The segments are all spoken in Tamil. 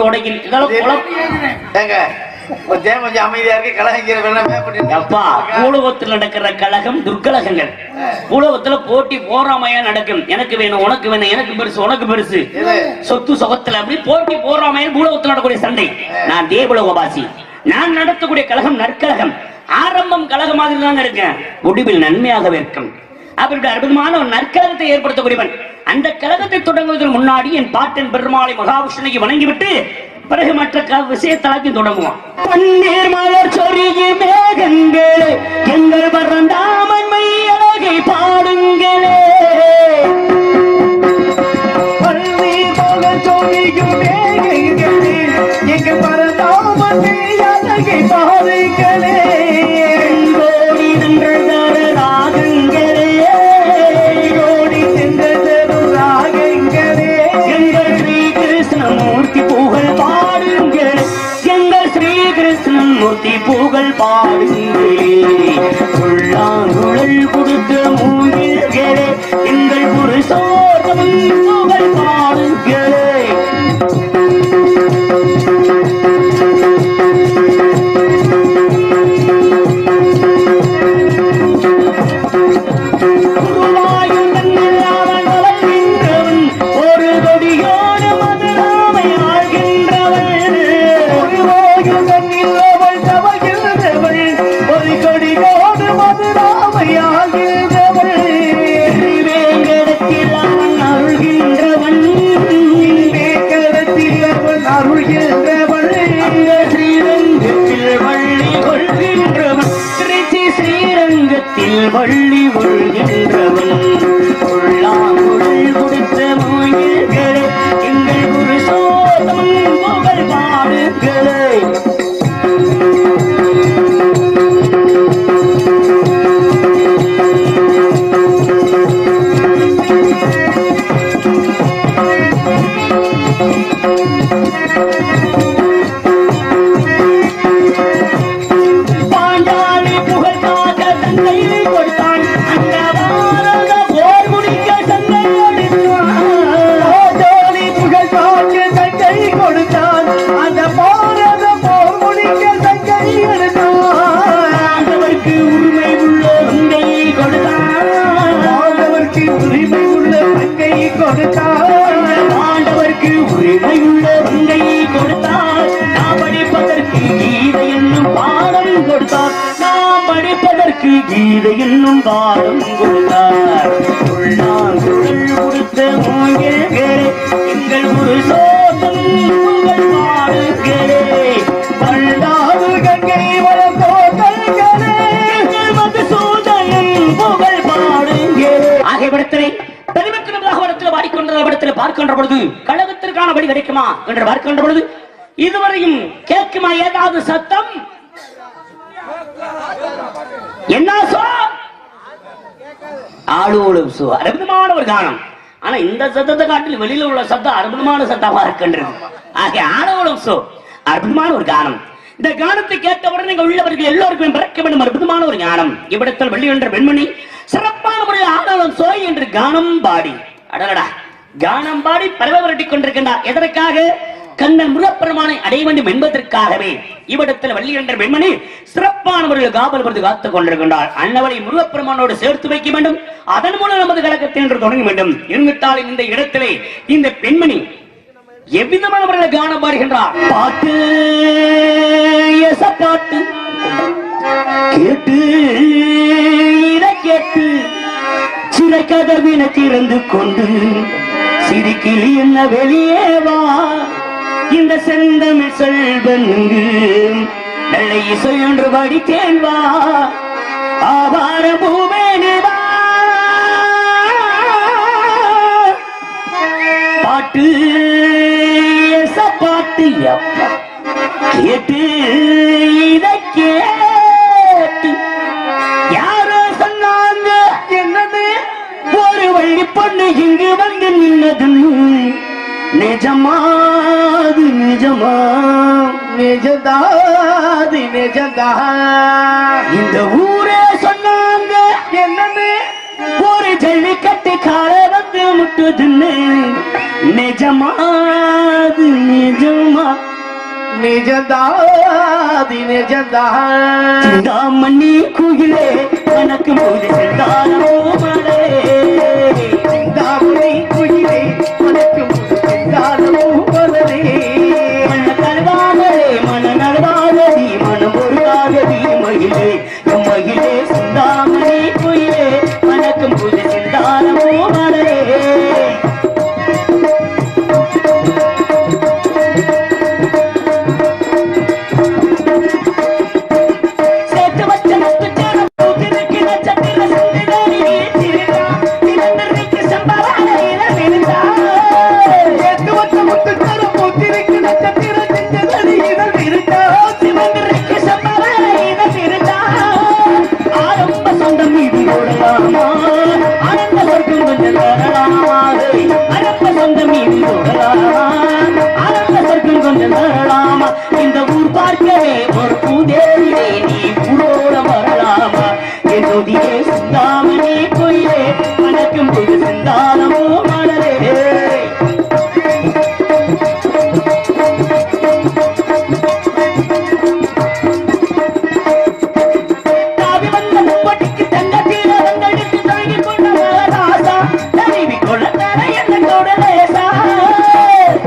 கோடையில் கொஞ்சம் அமைதியா இருக்கு. பூலோகத்தில் நடக்கிற கழகம் துர்கலகங்கள். பூலோகத்துல போட்டி போராமையா நடக்கும். எனக்கு வேணும், உனக்கு வேணும், எனக்கு பெருசு, உனக்கு பெருசு, சொத்து சொகத்துல அப்படி போட்டி போராமையா பூலோகத்தில் நடக்கக்கூடிய சண்டை. நான் தேவலோகவாசி. நான் நடத்தக்கூடிய கழகம் நற்கழகம். ஆரம்பம் கழகம் மாதிரி தான் இருக்கேன், முடிவில் நன்மையாக இருக்கும். அப்படி அற்புதமான ஒரு நற்கழகத்தை ஏற்படுத்தக்கூடியவன். அந்த கழகத்தை தொடங்குவதற்கு முன்னாடி என் பாட்டன் பெருமாளை மகாவிஷ்ணுக்கு வணங்கிவிட்டு பிறகு மற்ற விஷயத்தலாத்தையும் தொடங்குவான். பன்னீர் மலர் சொரிய மேகங்களே, எங்கள் பரந்தாமன்மை அழகை பாடுங்களே. பன்னீர் மலர் சொரியும் மேகங்களே, எங்கள் பரந்தாமன்மை அழகை பாடுங்களே. கோடி நின்ற ராகங்களே, கோடி நின்ற ராகங்களே, எங்கள் ஸ்ரீ கிருஷ்ணமூர்த்தி புகழ் பாடுங்கள், எங்கள் ஸ்ரீ கிருஷ்ணமூர்த்தி புகழ் பாடுங்களே. உள்ளாங்குழல் கொடுத்த மூங்கில்களே, எங்கள் புருஷோத்தம் புகழ் பாடுங்களே. வள்ளி ஒழுகின்றவன் உள்ளாங்குழல் கொடுத்த மூங்கில்களே, எங்கள் புருஷோத்தம் புகழ் பாடுங்களே. ஆண்டவருக்கு உரிமை உள்ள வங்கை கொடுத்தார், நாம் படிப்பதற்கு கீதை என்னும் பாடம் கொடுத்தார், நாம் படிப்பதற்கு கீதை என்னும் பாடம் கொடுத்தார். உள்ளாங்குழல் கொடுத்த மூங்கில்களே, எங்கள் புருஷோத்தம் புகழ் பாடுங்களே. பல்லாது கங்கை வளர்ந்தோர்களே, எங்கள் மதுசூதனன் புகழ் பாடுங்களே. ஆகியவற்றினை பார்க்கின்ற பொழுது கழகத்திற்கான வழி கிடைக்குமா என்று பார்க்கின்ற பொழுது இதுவரையும் கேட்குமா ஏதாவது சத்தம்? என்ன அற்புதமான ஒரு கானம். ஆனா இந்த சத்தத்தை காட்டில் வெளியில உள்ள சத்தம் அற்புதமான சத்தமா இருக்கின்றது. ஆகிய ஆளோலம் சோ அற்புதமான ஒரு கானம். இந்த கானத்தை கேட்டவுடன் நீங்கள் உள்ளவர்கள் எல்லோருக்கும் பிறக்க வேண்டும் அற்புதமான ஒரு ஞானம். இவ்விடத்தில் வெள்ளி என்ற பெண்மணி சிறப்பான முறையில் ஆளோலம் சோய் என்று கானம் பாடி அடடா கானம் பாடி பரவ விரட்டிக் கொண்டிருக்கின்றார். எதற்காக? கண்ணன் முருகப்பெருமானை அடைய வேண்டும் என்பதற்காகவே இவ்விடத்தில் வள்ளி என்ற பெண்மணி சிறப்பான முறையில் காவல் பொறுத்து காத்துக் கொண்டிருக்கின்றார். அன்னவரை முருகப்பெருமானோடு சேர்த்து வைக்க வேண்டும். அதன் மூலம் நமது கழகத்தை என்று தொடங்க வேண்டும். இருந்துட்டால் இந்த இடத்திலே இந்த பெண்மணி எவ்விதமான முறையில் கானம் பாடுகின்றார். பாட்டு பாட்டு கேட்டு கேட்டு சிறை கதவின திறந்து கொண்டு சிரிக்கில் என்ன வெளியே வா, இந்த செந்தமிழ் செல்வனுங்கு நல்ல இசை ஒன்று படித்தேன் வா, ஆவார பூமேனே வா. பாட்டு பாட்டு கேட்டு இதை கேட்டு யாரோ சொன்னாங்க என்னது ஒரு வள்ளி பொண்ணு இங்கு வந்து நின்னது நிஜமாது நிஜமா நிஜதாது நிஜதா. இந்த ஊரே சொன்னாங்க என்னன்னு ஒரு ஜல்லிக்கட்டு கால வந்து சுட்டதுன்னு நிஜமாது நிஜமா நிஜந்தாதி நிஜந்தா சிந்தாமணி குயிலே உனக்கு போது செந்தாரோ மலே சிந்தாமணி குயிலே உனக்கு செந்தாரோ மலே மன தருவாமலே மன நல்வாகதி மனம் ஒருவாகதி மகிழே மகிழே சிந்தாமணி குயிலே உனக்கு போது செந்தாரோ மலே இந்த ஊர் பார்க்கவே ஒரு பூதேவியே நீ பூரோட வரலாமா என்னுடைய சிந்தாமணி கோயிலே வணக்கம் புது சிந்தானமோ மலரே தாவி வந்த முப்பட்டிக்கு தங்கத்தில் வந்தெடுத்து தாங்கி கொண்ட மகராசா தழுவி கொள்ள தர என்ன தொடலேசா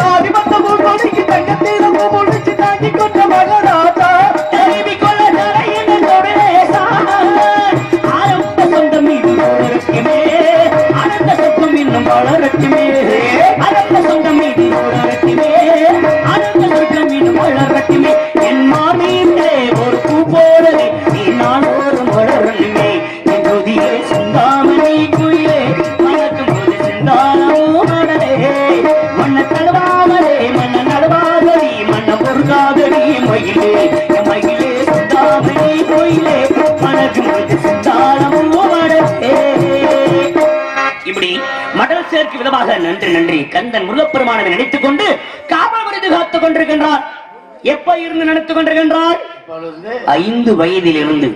தாவி வந்த முப்பட்டிக்கு தங்கத்தில் முடிச்சு தாங்கி கொண்ட மகராசா தழுவி கொள்ள தர என்ன தொடலேசா ஆரம்ப சொந்தம் இது வளரட்டுமே ஆனந்த சொந்தம் இன்னும் வளரட்டுமே ஆரம்ப சொந்தம் இது வளரட்டுமே ஆனந்த சொந்தம் இன்னும் வளரட்டுமே என் மாமீங்களே ஒரு பூ போலவே நீ நான் ஒரு வளரணுமே என் ஜோதியே சிந்தாமணி குயிலே வணக்கம் போது சிந்தானோ மடலே மண்ண தழுவாமலே மண்ண நடுவாதடி மண்ண பொருகாதடி மயிலே என் மயிலே சிந்தாமணி குயிலே வணக்கம் போது சிந்தானோ மடலே இப்படி மடல் சேர்க்கு விதமாக நன்றி நன்றி கந்தன் முருகப்பெருமானை நினைத்துக் கொண்டு காவல் விருது காத்துக் கொண்டிருக்கின்றார். எப்ப இருந்து நினைத்துக் கொண்டிருக்கின்றார்? 5 வயதிலிருந்து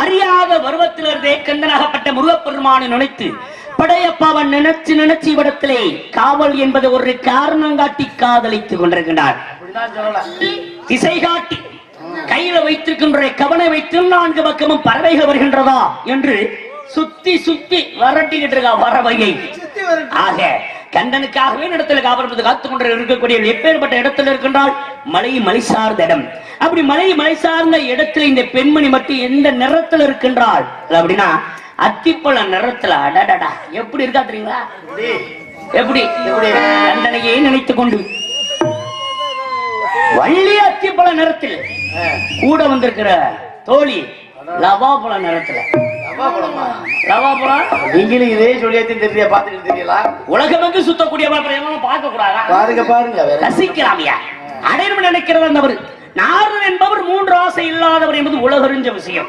அறியாத பருவத்திலிருந்தே கந்தனாகப்பட்ட முருகப்பெருமானை நினைத்து படையப்பாவன் நினைச்சு நினைச்சு இவ்விடத்திலே காவல் என்பது ஒரு காரணம் காட்டி காதலித்துக் கொண்டிருக்கின்றார். திசை காட்டி கையில வைத்திருக்கின்ற கவனை வைத்து 4 பக்கமும் பறவைகள் வருகின்றதா என்று சுத்தி சுத்தி வரட்டிக்கிட்டு இருக்கா பறவையை. ஆக கந்தனுக்காகவே இடத்துல காவல் காத்துக் கொண்டு இருக்கக்கூடிய எப்பேற்பட்ட இடத்துல இருக்கின்றால் மலை சார்ந்த இடம். அப்படி மலை சார்ந்த இடத்துல இந்த பெண்மணி மட்டும் எந்த நிறத்துல இருக்கின்றாள் அப்படின்னா அத்திப்பழ நிறத்துல. அடடடா எப்படி இருக்கா தெரியுங்களா? எப்படி கந்தனையே நினைத்துக் கொண்டு வள்ளி அத்திப்பழ நிறத்தில் கூட வந்திருக்கிற தோழி லவாபழ நிறத்துல. நீங்களும் இதே சொல்லியாச்சு தெரியல, பாத்துட்டு தெரியலாம். உலகமெங்கு சுத்தக்கூடிய பார்க்க கூடாதா? பாருங்க ரசிக்கலாமியா அடையணும் நினைக்கிறது அந்த நாரதன் என்பவர் 3 ஆசை இல்லாதவர் என்பது உலகறிஞ்ச விஷயம்.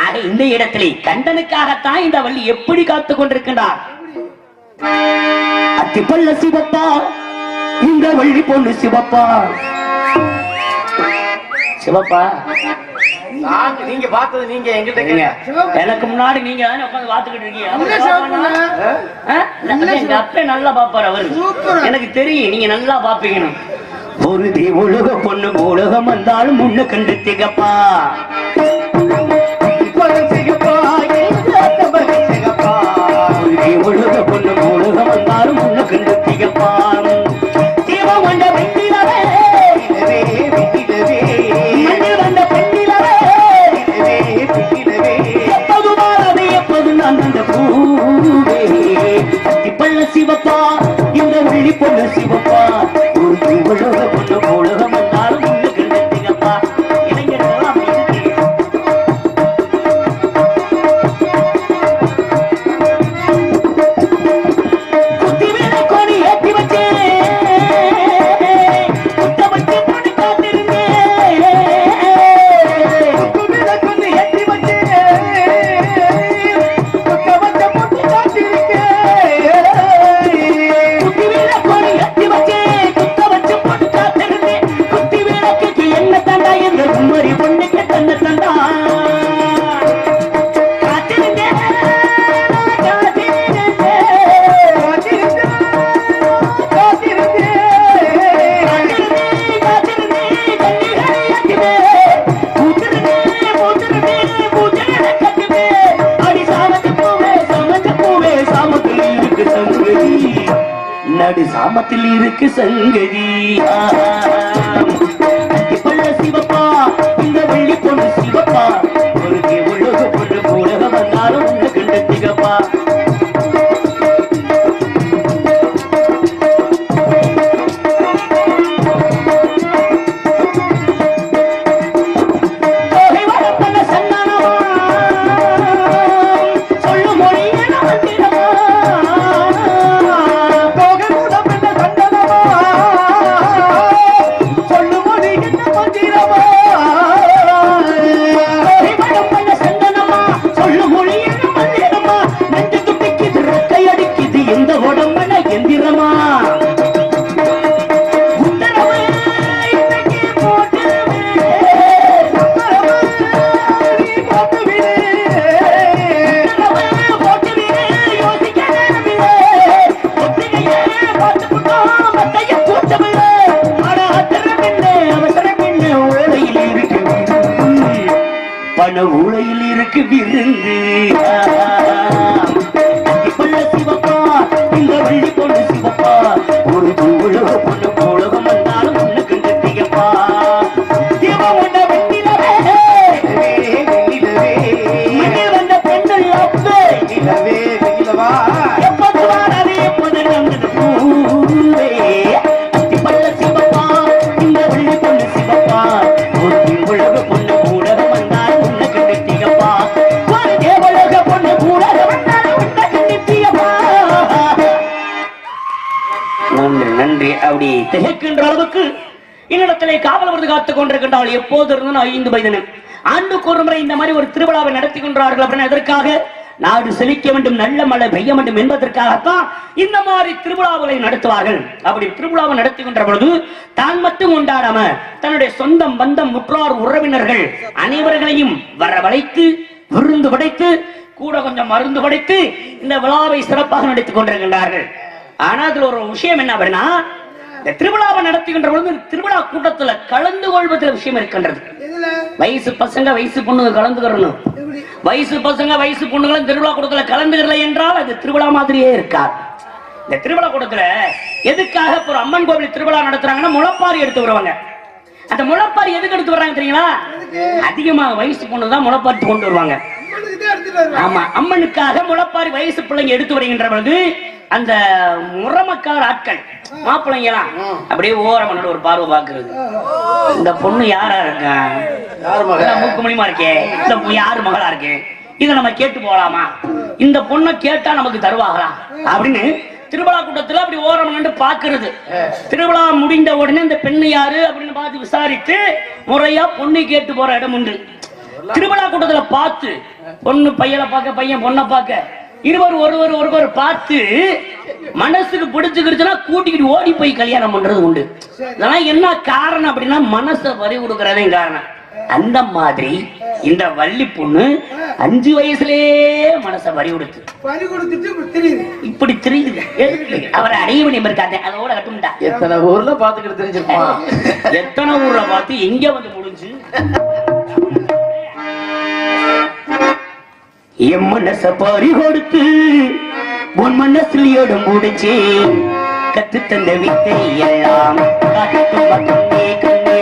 ஆக இந்த இடத்திலே கண்டனுக்காகத்தான் இந்த வள்ளி எப்படி காத்துக் கொண்டிருக்கின்றார். அத்திப்பள்ள சிவப்பா இந்த வள்ளி பொண்ணு சிவப்பா சிவப்பா நீங்க பார்த்தது நீங்க எங்கிட்ட எனக்கு முன்னாடி நீங்க தானே உட்காந்து பாத்துக்கிட்டு இருக்கீங்க. எங்க அப்பா நல்லா பாப்பாரு அவரு. எனக்கு தெரியும் நீங்க நல்லா பாப்பீங்கன்னு. ஒரு உலக பொண்ணு உலகம் வந்தாலும் முன்ன கண்டு திகப்பா உலக பொண்ணு உலகம் வந்தாலும் முன்ன கண்டு திகப்பா தீபம் வந்த வெட்டிலவே மண்ணில் வந்த பெண்ணிலவே எப்போது மாறாது எப்போது நான் வந்த பூவே அத்திப்பள்ள சிவப்பா இந்த வள்ளி பொண்ணு சிவப்பா ஒரு உலக பொண்ணு உலகம் வந்தாலும் முன்ன கண்டு திகப்பா. இளைஞர்கள் அப்படி கிராமத்தில் இருக்கு சங்கதி பள்ள சிவப்பா இந்த வெள்ளி பொண்ணு சிவப்பா ஒரு உலக பொண்ணு உலக வந்தாலும் உங்க கண்டு திகப்பா உலையில் இருக்கு விருந்து பள்ள சிவப்பா இந்த வள்ளி பொண்ணு சிவப்பா ஒரு உலக பொண்ணு உலகம் வந்தாலும் ஒண்ணு கண்டு திகப்பா வந்த பெண்கள் எப்போது வாராது எப்போது நடந்தது பூவே பள்ள சிவப்பா இந்த வள்ளி பொண்ணு சிவப்பா ஒரு உலக பொண்ணு உலகம் வந்தாலும் ஒண்ணு கண்டு திகப்பா ஒரு தேவலோக பொண்ணு உலகம் வந்தாலும் ஒண்ணு கண்டு திகப்பா. நன்றி நன்றி. அப்படி திகைக்கின்ற அளவுக்கு இன்னிடத்திலே காவல் விருது காத்துக் கொண்டிருக்கின்றாள். எப்போது இருந்தாலும் 5 வயது ஆண்டுக்கு ஒரு முறை இந்த மாதிரி ஒரு திருவிழாவை நடத்தி கொண்டார்கள். அப்படின்னு எதற்காக? நாடு செழிக்க வேண்டும், நல்ல மழை பெய்ய வேண்டும் என்பதற்காகத்தான் இந்த மாதிரி திருவிழாவை நடத்துவார்கள். அப்படி திருவிழாவை நடத்துகின்ற பொழுது தான் மட்டும் கொண்டாடாம தன்னுடைய சொந்தம் பந்தம் முற்றார் உறவினர்கள் அனைவர்களையும் வரவழைத்து விருந்து படைத்து கூட கொஞ்சம் மருந்து படைத்து இந்த விழாவை சிறப்பாக நடத்திக் கொண்டிருக்கின்றார்கள். ஆனா அதுல ஒரு விஷயம் என்ன அப்படின்னா, இந்த திருவிழாவை நடத்துகின்ற பொழுது திருவிழா கூட்டத்துல கலந்து கொள்வதில் விஷயம் இருக்கின்றது. வயசு பசங்க வயசு பொண்ணுங்க கலந்துக்கிறணும். வயசு பசங்க வயசு பொண்ணுங்களும் திருவிழா கூட்டத்துல கலந்துக்கிறல என்றால் அது திருவிழா மாதிரியே இருக்காது. இந்த திருவிழா கூட்டத்துல எதுக்காக ஒரு அம்மன் கோவில் திருவிழா நடத்துறாங்கன்னா முளைப்பாரி எடுத்து வருவாங்க. அந்த முளைப்பாரி எதுக்கு எடுத்து வர்றாங்க தெரியுங்களா? அதிகமா வயசு பொண்ணு தான் முளைப்பாரி கொண்டு வருவாங்க. ஆமா, அம்மனுக்காக முளைப்பாரி வயசு பிள்ளைங்க எடுத்து வருகின்ற பொழுது அந்த முறமக்கார ஆட்கள் மாப்பிள்ளைங்க எல்லாம் அப்படியே ஓரமனோட ஒரு பார்வை பாக்குறது. இந்த பொண்ணு யாரா இருக்கா, மூக்கு மணிமா இருக்கே, இந்த யாரு மகளா இருக்கு, இதை நம்ம கேட்டு போலாமா, இந்த பொண்ணை கேட்டா நமக்கு தருவாங்களா அப்படின்னு திருவிழா கூட்டத்துல அப்படி ஓரம் கண்டு பாக்குறது. திருவிழா முடிந்த உடனே இந்த பெண்ணு யாரு அப்படின்னு பார்த்து விசாரித்து முறையா பொண்ணு கேட்டு போற இடம் உண்டு. திருவிழா கூட்டத்துல பார்த்து பொண்ணு பையனை பார்க்க பையன் பொண்ணை பார்க்க இருவர் ஒருவர் பார்த்து மனசுக்கு பிடிச்சுக்கிடுச்சுன்னா கூட்டிக்கிட்டு ஓடி போய் கல்யாணம் பண்றது உண்டு. இதெல்லாம் என்ன காரணம் அப்படின்னா மனசை பறி கொடுக்கறதே காரணம். அந்த மாதிரி இந்த வள்ளி பொண்ணு 5 வயசுலயே மனசை பறி கொடுத்து இப்படி தெரியுது. அவரை அடைய வேண்டிய இருக்காங்க. அதோட கட்டும்டா எத்தனை ஊர்ல பாத்துக்கிட்டு தெரிஞ்சிருப்பான். எத்தனை ஊர்ல பார்த்து எங்க வந்து முடிஞ்சு என் மனச பறி கொடுத்து உன் மனசில் இடம் முடிச்சு கத்து தந்த வித்தை எல்லாம் கண்ணே கண்ணே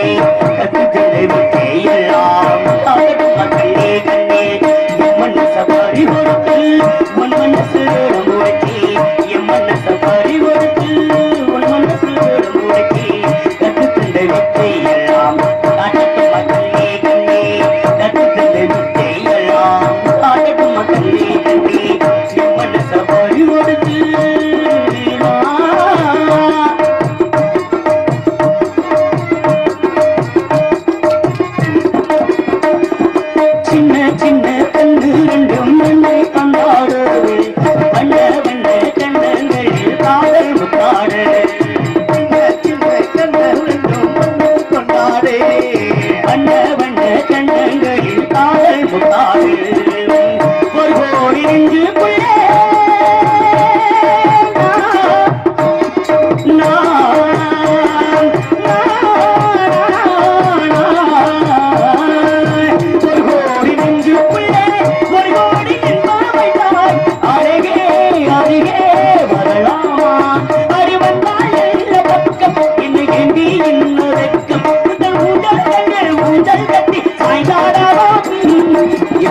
கத்து தந்த வித்தை எல்லாம் கண்ணே கண்ணே என் மனச பறி கொடுத்து உன் மனசில் இடம் முடிச்சு என் மனச பறி கொடுத்து உன் மனசில் இடம் முடிச்சு கத்து தந்த வித்தை எல்லாம் கண்ணே கண்ணே கத்து தந்த வித்தை எல்லாம் மனச பறி கொடுத்து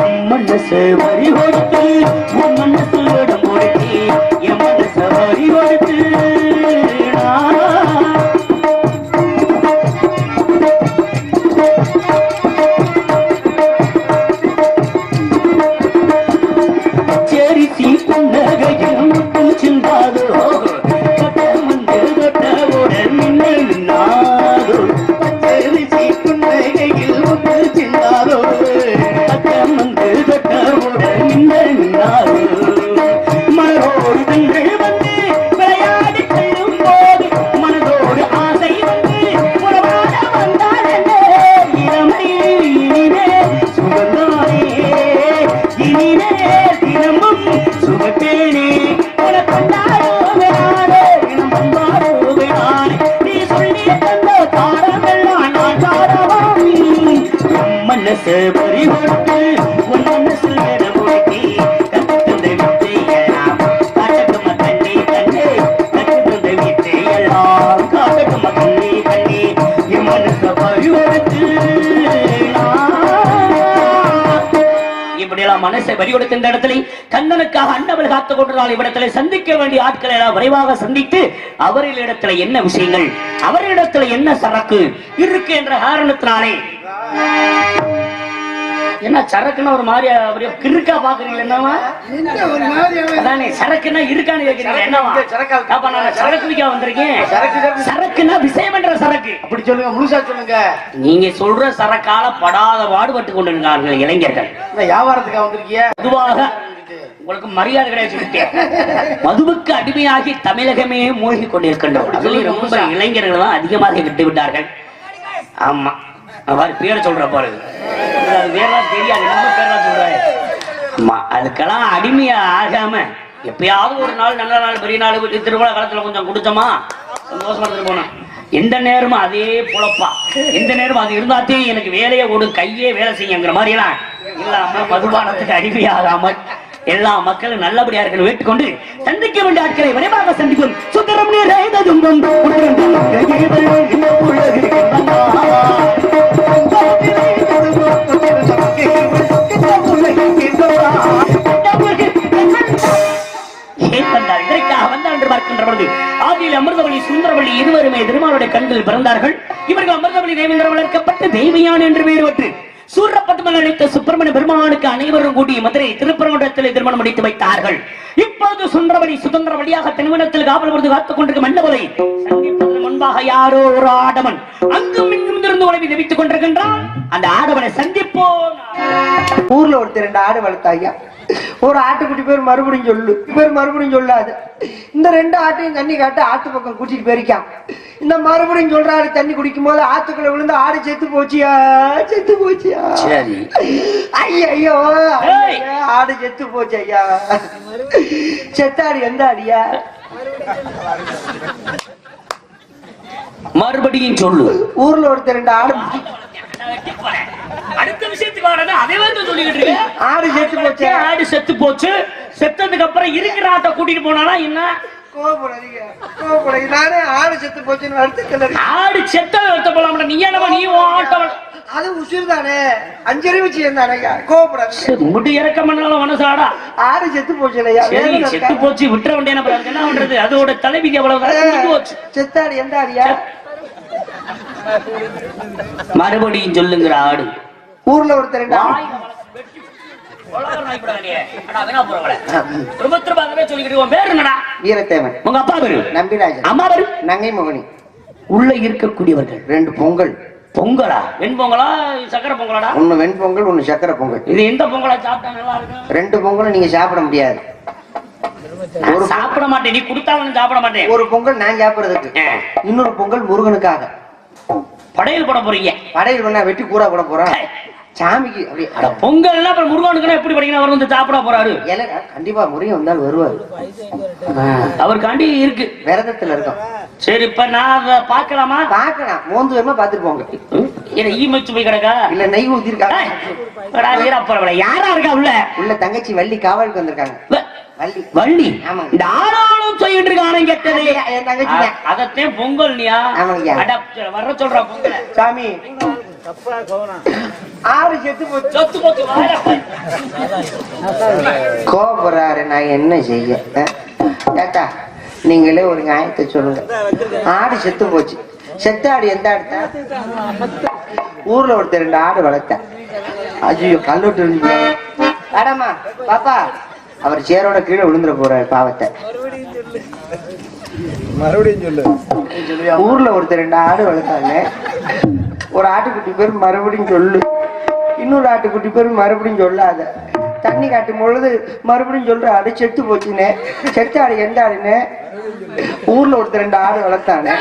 என் மனசு வரி கொடுத்து உன் மனசு இடம் கொடுத்து என் மனசு வரி கொடுத்து சேரிசி புன்னகையில் முத்து சிந்தாதோ வந்து தொட்டவுடன் நின்னாதோ சேரிசி புன்னகையில் முத்து சிந்தாதோ வந்து தொட்டவுடன் நின்னாதோ மனதோடு பெண்கள் வந்து விளையாடி செல்லும் போது மனதோடு ஆசை வந்து உறவாட வந்தால் என்ன இளமை இனிமே சுகந்தானே இனிமே தினமும் சுகத்தேனே உனக்கொண்டாடோ வேணாடோ இனம் வந்தாடோ வேணானே நீ சொல்லி தந்த தாரமெல்லாம் நான் தாரவாமி மனசு பறி கொடுத்து உன் மனசு என முடித்தி கத்துந்த வித்தையெல்லாம் காட்டட்டுமா கண்ணே கண்ணே கத்துந்த வித்தையெல்லாம் காட்டட்டுமா கண்ணே கண்ணே என் மனசு பறி கொடுத்து இப்படியெல்லாம் மனசை வரி கொடுத்த இந்த இடத்துல கண்ணனுக்காக அண்ணவள் காத்துக் கொண்டிருந்தால் இவ்விடத்துல சந்திக்க வேண்டிய ஆட்களை எல்லாம் விரைவாக சந்தித்து அவர்களிடத்துல என்ன விஷயங்கள் அவர்களிடத்துல என்ன சரக்கு இருக்கு என்ற காரணத்தினாலே என்ன சரக்குன்னா ஒரு மாதிரி அப்படியே கிறுக்கா பாக்குறீங்களா என்னவா அதானே சரக்குன்னா இருக்கான்னு கேக்குறீங்க என்னவா அப்ப நான் சரக்கு விற்க வந்திருக்கேன் சரக்குன்னா விஷயம் என்ற சரக்கு அப்படி சொல்லுங்க முழுசா சொல்லுங்க நீங்க சொல்ற சரக்கால படாத பாடுபட்டு கொண்டிருக்கிறார்கள் இளைஞர்கள் வியாபாரத்துக்காக வந்திருக்கீங்க பொதுவாக உங்களுக்கு மரியாதை கிடையாது மதுவுக்கு அடிமையாகி தமிழகமே மூழ்கி கொண்டிருக்கின்றோம் அதுலயும் ரொம்ப இளைஞர்கள் தான் அதிகமாக விட்டு விட்டார்கள் ஆமா அவர் பேரை சொல்ற பாருங்க அது வேற தெரியாது நம்ம பேரா சொல்றாரு ஆமா அதுக்கெல்லாம் அடிமையா ஆகாம எப்பயாவது ஒரு நாள் நல்ல நாள் பெரிய நாள் திருவிழா காலத்துல கொஞ்சம் குடிச்சோமா சந்தோஷமா எடுத்துட்டு போனோம் எந்த நேரமும் அதே பொழப்பா எந்த நேரமும் அது இருந்தாத்தே எனக்கு வேலையை ஓடு கையே வேலை செய்யுங்கிற மாதிரி எல்லாம் இல்லாம மதுபானத்துக்கு அடிமையாகாமல் எல்லா மக்களும் நல்லபடியா இருக்கணும் வேட்டுக்கொண்டு சந்திக்க வேண்டிய ஆட்களை விரைவாக சந்திக்கும் சுந்தரம் இதற்காக வந்தார் என்று பார்க்கின்ற பொழுது ஆதியில் அமிர்தவள்ளி சுந்தரவள்ளி இருவருமே திருமாலுடைய கண்கள் பிறந்தார்கள். இவர்கள் அமிர்தவள்ளி தேவேந்திர வளர்க்கப்பட்டு தெய்வயான் என்று பெயர் பெற்று சூரப்பட்டுமன் அழைத்த சுப்பிரமணிய பெருமானுக்கு அனைவரும் கூடி மதுரை திருப்பரங்குன்றத்தில் திருமணம் முடித்து வைத்தார்கள். இப்போது சுந்தரவள்ளி சுதந்திர வழியாக திருமணத்தில் காவல் பொழுது காத்துக் கொண்டிருக்கும் மன்னவரை சந்திப்பதற்கு முன்பாக யாரோ ஒரு ஆடவன் அங்கும் இங்கும் இருந்து உணவை தெரிவித்துக் கொண்டிருக்கின்றான். அந்த ஆடவனை சந்திப்போம். ஊர்ல ஒருத்தர் 2 ஆடு வளர்த்தாயா. ஒரு ஆட்டுக்குட்டி பேர் மறுபடியும் சொல்லாது. இந்த 2 ஆட்டையும் தண்ணி காட்டு ஆத்து பக்கம் கூட்டிட்டு போயிருக்கான். இந்த மறுபடியும் சொல்றாரு தண்ணி குடிக்கும் போது ஆத்துக்குள்ள விழுந்து ஆடு செத்து போச்சியா. ஐயோ ஆடு செத்து போச்சு ஐயா. செத்தாடு எந்த அடியா? மறுபடியும் சொல்லு. ஊர்ல ஒருத்தர் 2 ஆடு அடுத்த விஷயத்துக்கு வரணும். அதே வந்து சொல்லிக்கிட்டு இருக்கு. ஆடு செத்து போச்சு. ஆடு செத்து போச்சு. செத்ததுக்கு அப்புறம் இருக்கிற ஆட்டை கூட்டிட்டு போனானா என்ன? நானே ஆடு செத்து போச்சுன்னு வருத்தத்துல. ஆடு செத்த வருத்த போலாம். நீ என்னமா நீ ஆட்டம் அது உசிர் தானே. 5 அறிவு தானே. கோபப்படாது. முடி இறக்க பண்ணாலும் மனசாடா. ஆடு செத்து போச்சு இல்லையா? செத்து போச்சு விட்டுற வேண்டிய என்ன பண்றது? அதோட தலைவிதி அவ்வளவு. செத்தாடு எந்த ஆடியா? மறுபடியும் சொல்லுங்கிற ஆடு. ஊர்ல ஒருத்தர் வீரத்தேவன். உங்க அப்பா பேரு நம்பிராஜன். அம்மா பேரு நங்கை மோகினி. உள்ள இருக்கக்கூடியவர்கள் 2 பொங்கல். பொங்கலா? வெண் பொங்கலா சக்கரை பொங்கலாடா? ஒண்ணு வெண் பொங்கல், ஒண்ணு சக்கரை பொங்கல். இது எந்த பொங்கலா சாப்பிட்டா நல்லா இருக்கும்? 2 பொங்கலும் நீங்க சாப்பிட முடியாது. ஒரு சாப்பிட மாட்டேன். நீ கொடுத்தாலும் சாப்பிட மாட்டேன். ஒரு பொங்கல் நான் சாப்பிடுறதுக்கு, இன்னொரு பொங்கல் முருகனுக்காக. படையல் போட போறீங்க? படையல் பண்ணா வெட்டி கூறா போட போறோம் சாமிக்கு. அப்படி பொங்கல் முருகனுக்கு எப்படி படிக்கணும்? அவர் வந்து சாப்பிட போறாரு. கண்டிப்பா முருகன் வந்தாலும் வருவாரு. அவருக்காண்டி இருக்கு. விரதத்துல இருக்கோம். சரி, இப்ப நான் அதை பாக்கலாமா? பாக்கலாம். மோந்து வேணுமா பாத்துட்டு போங்க. ஈமச்சு போய் கிடக்கா இல்ல நெய் ஊத்திருக்காங்க. யாரா இருக்கா உள்ள? உள்ள தங்கச்சி வள்ளி காவலுக்கு வந்திருக்காங்க. வள்ளி இந்த ஆளாலும் சொல்லிட்டு இருக்கானே கெட்டது. என் தங்கச்சி அதத்தே பொங்கல் நீயா வர சொல்ற பொங்கல். சாமி ஆடு செத்து போச்சு. சொத்து போச்சு வாயா போய். கோபுறாரு, நான் என்ன செய்ய? ஏத்தா நீங்களே ஒரு நியாயத்தை சொல்லுங்க. ஆடு செத்து போச்சு. செத்த ஆடு எந்த ஆடு? ஊர்ல ஒருத்தர் 2 ஆடு வளர்த்தேன். ஐயோ கல்லூட்டு இருந்து அடமா பாப்பா, அவர் சேரோட கீழே விழுந்துட போறாரு பாவத்தை. மறுபடியும் சொல்லு. ஊர்ல ஒருத்தர் 2 ஆடு வளர்த்தாங்க. ஒரு ஆட்டுக்குட்டி பேர் மறுபடியும் சொல்லு, இன்னொரு ஆட்டுக்குட்டி பேர் மறுபடியும் சொல்லாத. தண்ணி காட்டும் பொழுது மறுபடியும் சொல்ற ஆடு செத்து போச்சுன்னு. செத்த ஆடு எந்த ஆடுன்னு? ஊர்ல ஒருத்தர் 2 ஆடு வளர்த்தானே.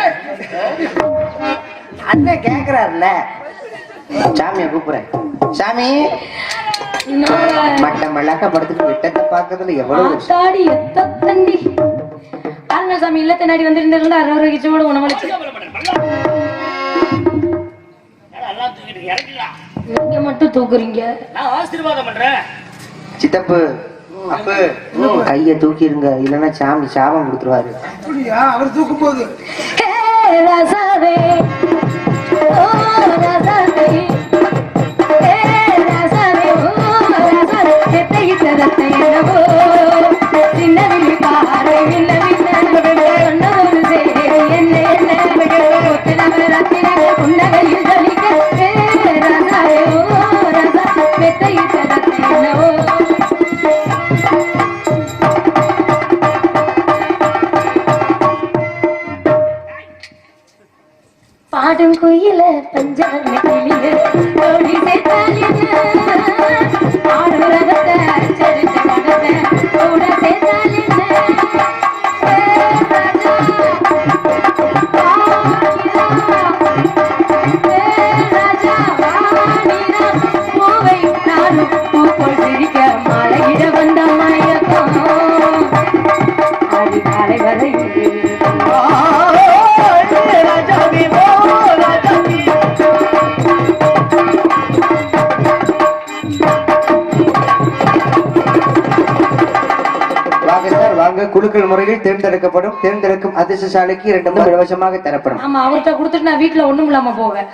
அண்ணன் கேக்குறாருல, சாமியை கூப்பிடுறேன். சாமி மட்ட மல்லாக்க படத்துக்கு விட்டத்தை பாக்குறதுல எவ்வளவு தண்டி சாமி இல்ல தன்னாடி வந்துருந்தா 60 ரூபாய்க்கு உணவளிச்சு நீங்க மட்டும் தூக்குறீங்க. நான் ஆசீர்வாதம் பண்றேன். சித்தப்பு அப்ப கைய தூக்கிருங்க, இல்லன்னா சாமி சாபம் கொடுத்துருவாரு. அவர் தூக்கும் போது ரசாவே ஓ ரசாவே ரசாவே ஓ ரசாவே எத்தை தரத்தை என்னவோ சின்னவிழி பாறை வில்ல விண்ண ஒரு சேரி என்ன என்ன ஒத்தினவ ரத்தினக புன்னகையில் ஜொலிக்க ரசாவே ஓ ரசா எத்தை தரத்தை என்னவோ பாடும் குயில பஞ்சாங்க கிளிய ஓடி சேர்த்தாலிய ஆடும் ரகத்தை சரிச்ச மடத்தை கூட சேர்த்தாலிய ராஜா வாணிரா பூவை நானும் பூப்போல் சிரிக்க மாலையிட வந்த மயக்கம் அது காலை வரை குழுக்கள் முறையில் தேர்ந்தெடுக்கும் அதிர்ஷ்டசாலிக்கு 2 இலவசமாக தரப்படும். ஆமா, அவர்கிட்ட கொடுத்துட்டு நான் வீட்டுல ஒண்ணும் இல்லாம போவேன்.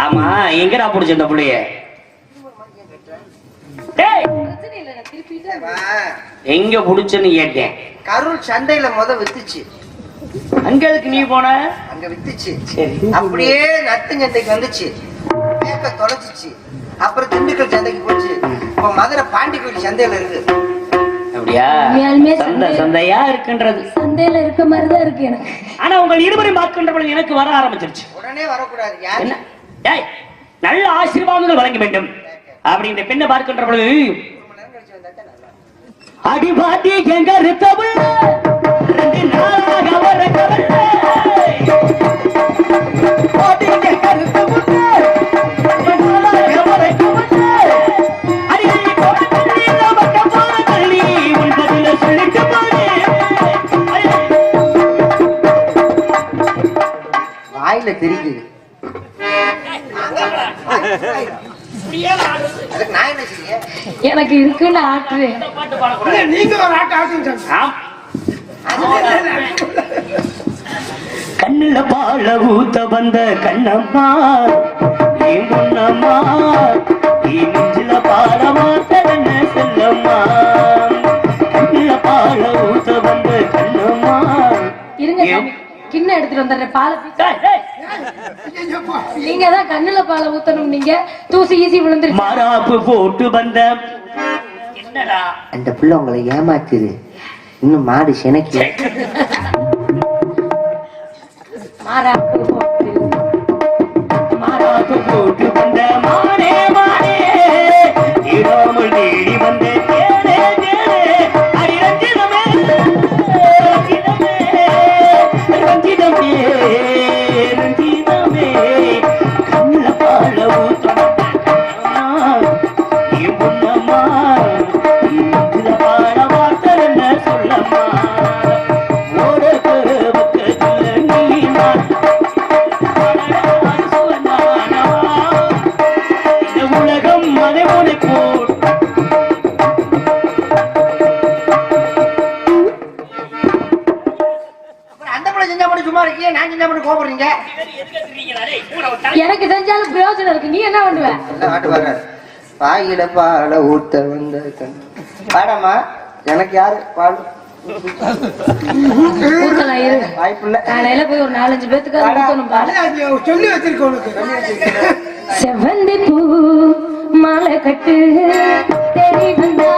ஆமா எங்கடா புடிச்ச இந்த புள்ளைய? எங்க புடிச்சுன்னு கேட்டேன். கரூர் சந்தையில வித்துச்சு. அங்க எதுக்கு நீ போன? அங்க வித்துச்சு. அப்படியே நத்து சந்தைக்கு வந்துச்சு, தொலைச்சிச்சு. அப்புறம் திண்டுக்கல் சந்தைக்கு போச்சு. இப்ப மதுரை பாண்டி கோயில் சந்தையில இருக்கு. அப்படியா? சந்தையா இருக்குன்றது சந்தையில இருக்க மாதிரிதான் இருக்கு எனக்கு. ஆனா உங்கள் இருவரையும் பார்க்கின்ற பொழுது எனக்கு வர ஆரம்பிச்சிருச்சு. உடனே வரக்கூடாது, நல்ல ஆசீர்வாதங்கள் வழங்க வேண்டும் அப்படின்ற பெண்ணை பார்க்கின்ற பொழுது அடிபாட்டி எங்க இருக்கவும் 2 நாளாக வரக்கவல்ல வாயில தெரிக்குது. எனக்கு இருக்குன்னு ஆட்டுறேன். நீங்க ஒரு ஆட்டு ஆட்டு கண்ணுல பால ஊத்த வந்த கண்ணம்மா பொன்னம்மா நெஞ்சில பால மாத்தன செல்லம்மா கண்ணுல பால ஊத்த வந்த கண்ணம்மா. இருங்க சாமி, கிண்ண எடுத்துட்டு வந்துடுறேன். பாலை நீங்க தான் கண்ணுல பாலை ஊத்தணும். நீங்க தூசி ஈசி விழுந்துருச்சு. மாறாப்பு போட்டு வந்த என்னடா அந்த பிள்ளை உங்களை ஏமாத்துது. இன்னும் மாடு செனக்கி மாறாப்பு போட்டு வந்த மானே மானே இடாமல் தேடி வந்த தேனே தேனே அரிரஞ்சிதமே ரஞ்சிதமே ரஞ்சிதமே ரஞ்சிதமே கண்ணுல பால ஊத்தமா பொன்னம்மா இதுல பாட வார்த்தை சொல்லம்மா ஒரு பக்கத்துல நீ நான் என்ன பண்ணி கோபப்படுறீங்க? எனக்கு செஞ்சாலும் பிரயோஜனம் இருக்கு. நீ என்ன பண்ணுவ? ஆட்டு வர பாயில பால ஊத்த வந்த பாடமா எனக்கு யாரு பால் ஊத்தலாம் இரு. வாய்ப்புள்ள காலையில போய் ஒரு 4-5 பேத்துக்கு ஊத்தணும் பாரு. சொல்லி வச்சிருக்க உனக்கு. செவ்வந்தி பூ மாலை கட்டு தேடி வந்தா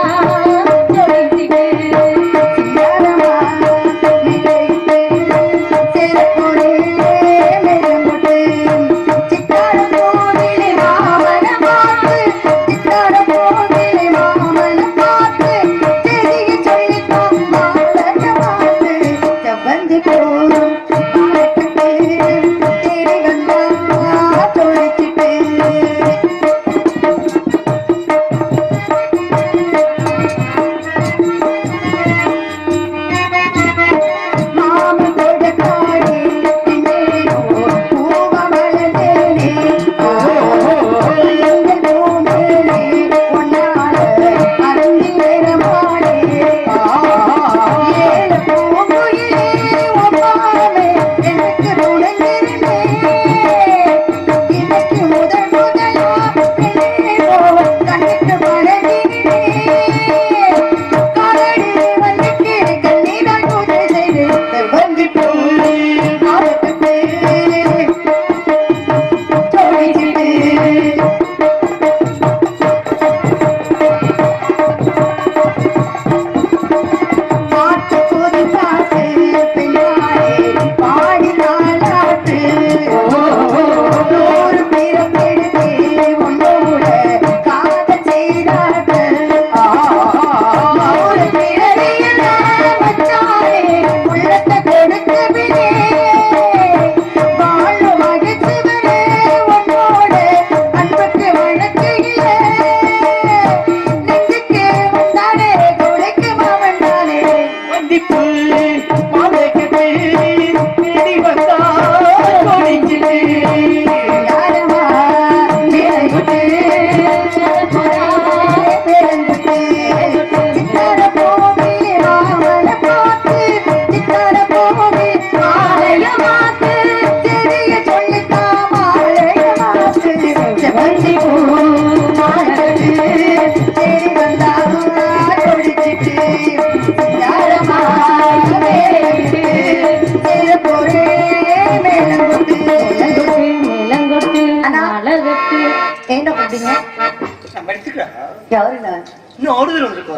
தொலைச்சிட்டு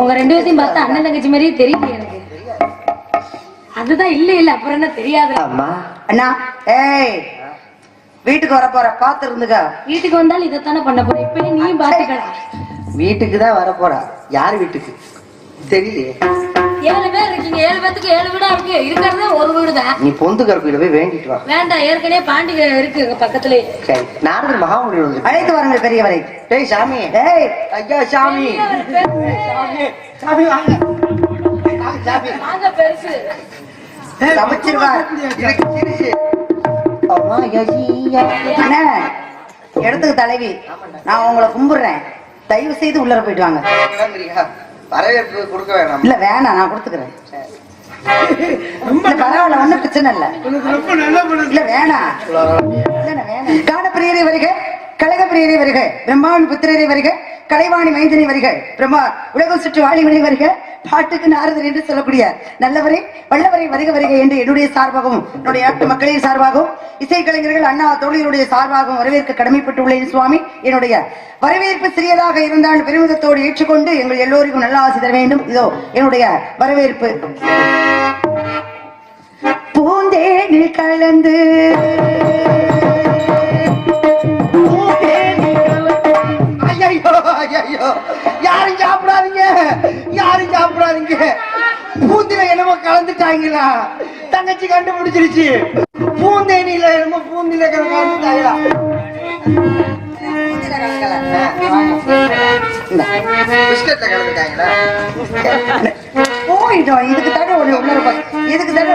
உங்க 2 பேத்தையும் பார்த்தா அண்ணன் தங்கச்சி மாதிரியே தெரியுது எனக்கு. அதுதான் இல்ல அப்புறம் என்ன தெரியாது. அம்மா அண்ணா ஏய் வீட்டுக்கு வர போற பாத்து இருந்துக்க. வீட்டுக்கு வந்தாலும் இதைத்தானே பண்ண போற. இப்பயே நீயும் பாத்துக்கடா. வீட்டுக்கு தான் வர போறா. யார் வீட்டுக்கு தெரியலையே. 7 பேர் இருக்கீங்க. 7 பேத்துக்கு 7 வீடா இருக்கு. இருக்கிறதே ஒரு வீடுதான். நீ பொந்து கருப்பில போய் வேண்டிட்டு வா. வேண்டாம், ஏற்கனவே பாண்டிகை இருக்கு பக்கத்துலயே. சரி நாரதர் மகாமுனி வந்து அழைத்து வாருங்கள் பெரியவரை. டேய் சாமி, ஏய் ஐயா சாமி, சாமி வாங்க. சாமி வாங்க பெருசு. சமைச்சிருவார். எனக்கு சிரிச்சு அம்மா யஜியா அண்ணா இடத்துக்கு தலைவி நான் உங்களை கும்பிடுறேன். தயவு செய்து உள்ளர போயிட்டு வாங்க. வரவேற்பு கொடுக்க வேணாம். இல்ல வேணாம், நான் கொடுத்துக்கிறேன். பரவாயில்ல, ஒன்னும் பிரச்சனை இல்ல. இல்ல வேணாம், வேணாம். காணப்பிரியரை வருக, கழக பிரியரை வருக, பிரம்மாவின் புத்திரரை வருக, கலைவாணி மைந்தனை வருக, பிரம்மா உலகம் சுற்று வாலிமணி வருக, பாட்டுக்கு நாரதர் என்று சொல்லக்கூடிய நல்லவரை வல்லவரை வருக வருக என்று என்னுடைய சார்பாகவும் என்னுடைய நாட்டு மக்களின் சார்பாகவும் இசைக்கலைஞர்கள் அண்ணா தோழிகளுடைய சார்பாகவும் வரவேற்க கடமைப்பட்டுள்ளேன் சுவாமி. என்னுடைய வரவேற்பு சிறியதாக இருந்தால் பெருமிதத்தோடு ஏற்றுக்கொண்டு எங்கள் எல்லோருக்கும் நல்ல ஆசை தர வேண்டும். இதோ என்னுடைய வரவேற்பு. பூந்தேனில் கலந்து யாரும் சாப்பிடாதீங்க, யாரும் சாப்பிடாதீங்க. பூந்தில என்னமோ கலந்துட்டாங்களா? தங்கச்சி கண்டுபிடிச்சிருச்சு. பூந்தேனியில என்னமோ பூந்தில கலந்துட்டாங்களா? போயிட்டோம். இதுக்கு தானே ஒண்ணு உள்ள இதுக்கு தானே